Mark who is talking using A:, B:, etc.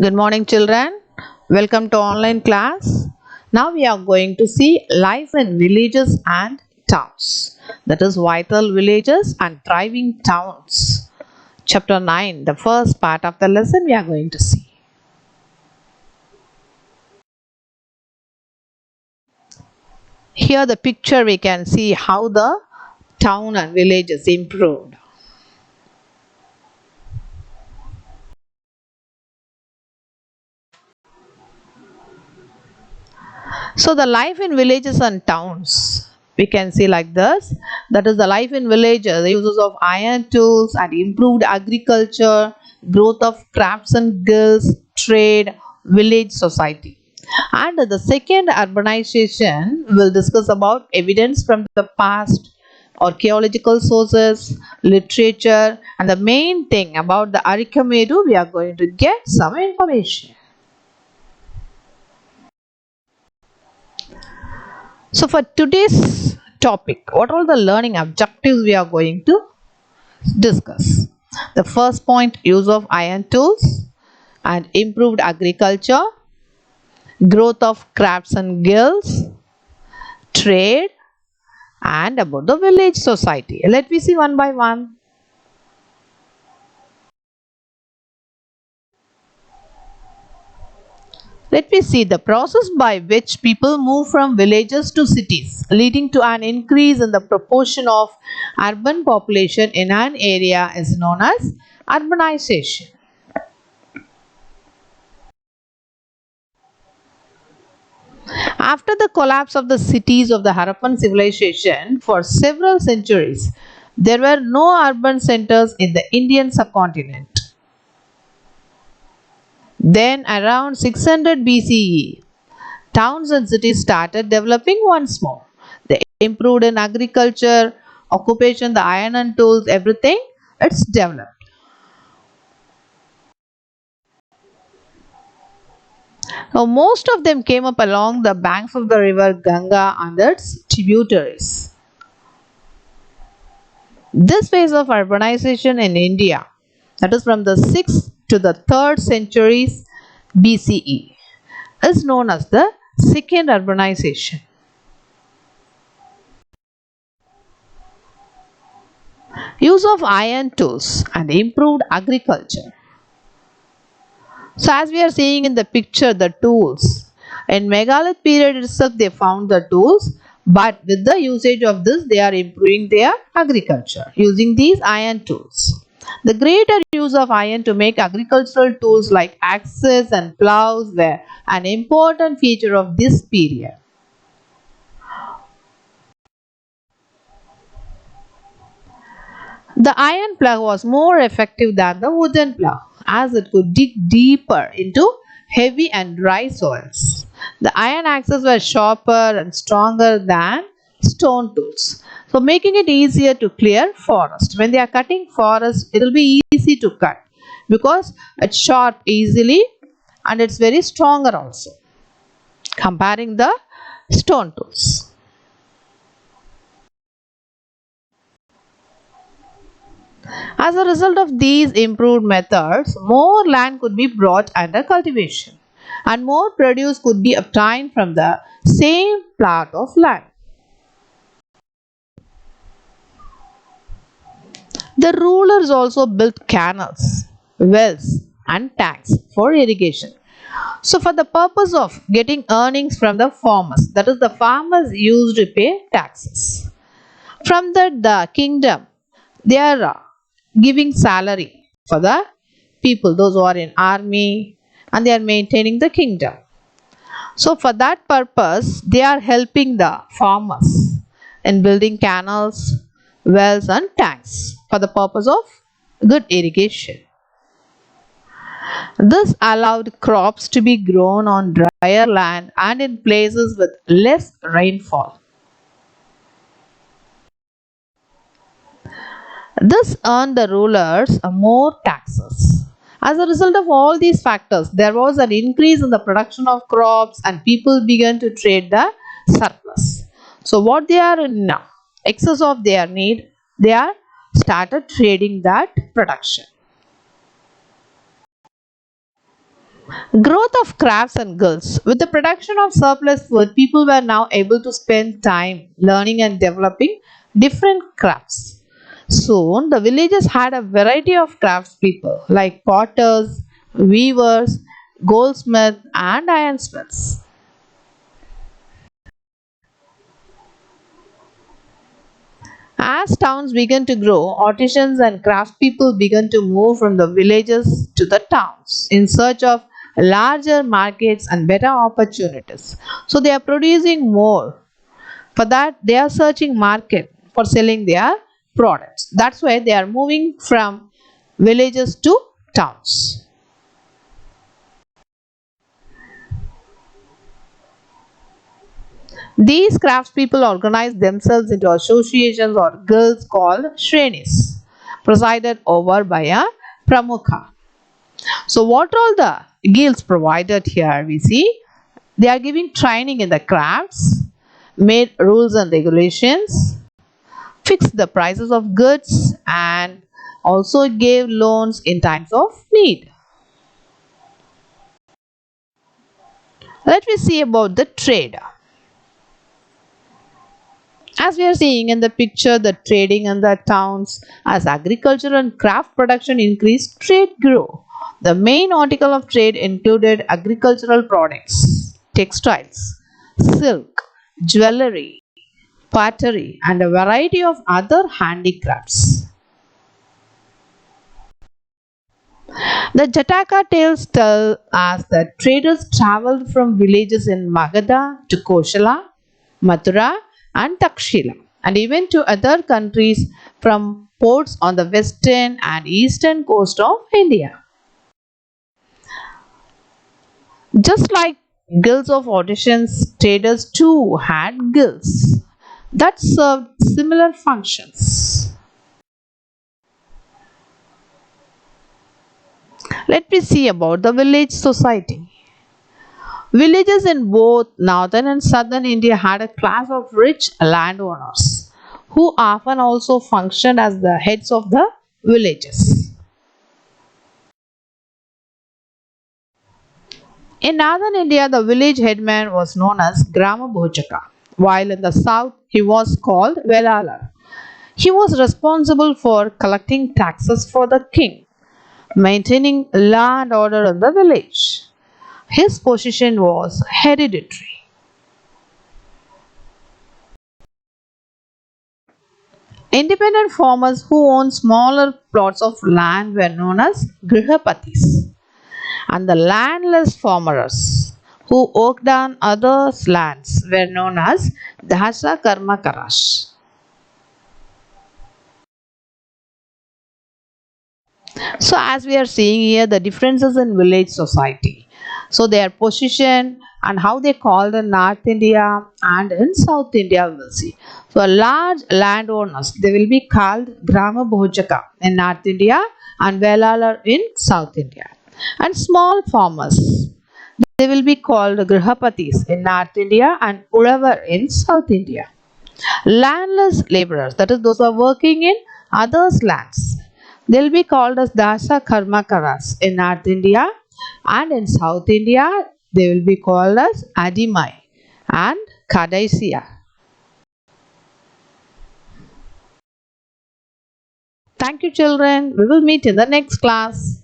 A: Good morning, children. Welcome to online class. Now we are going to see life in villages and towns. That is vital villages and thriving towns. Chapter 9, the first part of the lesson we are going to see. Here the picture we can see how the town and villages improved. So the life in villages and towns we can see like this. That is the life in villages, the uses of iron tools and improved agriculture, growth of crafts and guilds, trade, village society. And the second urbanization will discuss about evidence from the past, archaeological sources, literature, and the main thing about the Arikamedu we are going to get some information. So for today's topic, what are the learning objectives we are going to discuss? The first point, use of iron tools and improved agriculture, growth of crafts and guilds, trade, and about the village society. Let me see one by one. Let me see the process by which people move from villages to cities, leading to an increase in the proportion of urban population in an area is known as urbanization. After the collapse of the cities of the Harappan civilization for several centuries, there were no urban centers in the Indian subcontinent. Then, around 600 BCE, towns and cities started developing once more. They improved in agriculture, occupation, the iron and tools, everything, it's developed. Now, most of them came up along the banks of the river Ganga and its tributaries. This phase of urbanization in India, that is from the 6th to the 3rd centuries BCE, is known as the second urbanization. Use of iron tools and improved agriculture. So as we are seeing in the picture, the tools. In Megalithic period itself they found the tools, but with the usage of this they are improving their agriculture using these iron tools. The greater use of iron to make agricultural tools like axes and plows were an important feature of this period. The iron plough was more effective than the wooden plough as it could dig deeper into heavy and dry soils. The iron axes were sharper and stronger than stone tools, so making it easier to clear forest. When they are cutting forest, it will be easy to cut because it's sharp easily and it's very stronger also comparing the stone tools. As a result of these improved methods, more land could be brought under cultivation and more produce could be obtained from the same plot of land. The rulers also built canals, wells, and tanks for irrigation. So, for the purpose of getting earnings from the farmers, that is, the farmers used to pay taxes. From that, the kingdom, they are giving salary for the people, those who are in army, and they are maintaining the kingdom. So for that purpose they are helping the farmers in building canals, wells and tanks for the purpose of good irrigation. This allowed crops to be grown on drier land and in places with less rainfall. This earned the rulers more taxes. As a result of all these factors, there was an increase in the production of crops and people began to trade the surplus. So what they are in excess of their need, they are started trading that production. Growth of crafts and guilds. With the production of surplus food, people were now able to spend time learning and developing different crafts. Soon, the villages had a variety of craftspeople like potters, weavers, goldsmiths, and ironsmiths. As towns began to grow, artisans and craftspeople began to move from the villages to the towns in search of larger markets and better opportunities. So they are producing more. For that, they are searching market for selling their products. That's why they are moving from villages to towns. These craftspeople organized themselves into associations or guilds called shrenis, presided over by a pramukha. So, what all the guilds provided here we see they are giving training in the crafts, made rules and regulations, fixed the prices of goods, and also gave loans in times of need. Let me see about the trade. As we are seeing in the picture, the trading in the towns, as agriculture and craft production increased, trade grew. The main article of trade included agricultural products, textiles, silk, jewelry, pottery, and a variety of other handicrafts. The Jataka tales tell us that traders traveled from villages in Magadha to Koshala, Mathura, and Takshila, and even to other countries from ports on the western and eastern coast of India. Just like guilds of artisans, traders too had guilds that served similar functions. Let me see about the village society. Villages in both northern and southern India had a class of rich landowners who often also functioned as the heads of the villages. In northern India, the village headman was known as Grama Bhojaka, while in the south he was called Velalar. He was responsible for collecting taxes for the king, maintaining law and order in the village. His position was hereditary. Independent farmers who owned smaller plots of land were known as Grihapatis, and the landless farmers who worked on others' lands were known as Dasa Karmakaras. So, as we are seeing here, the differences in village society. So, their position and how they called in North India and in South India, we will see. So, large landowners they will be called Grama Bhojaka in North India and Velalar in South India. And small farmers they will be called Grihapatis in North India and Ulavar in South India. Landless laborers, that is, those who are working in others' lands, they'll be called as Dasa Karmakaras in North India, and in South India, they will be called as Adimai and Kadaisia. Thank you, children. We will meet in the next class.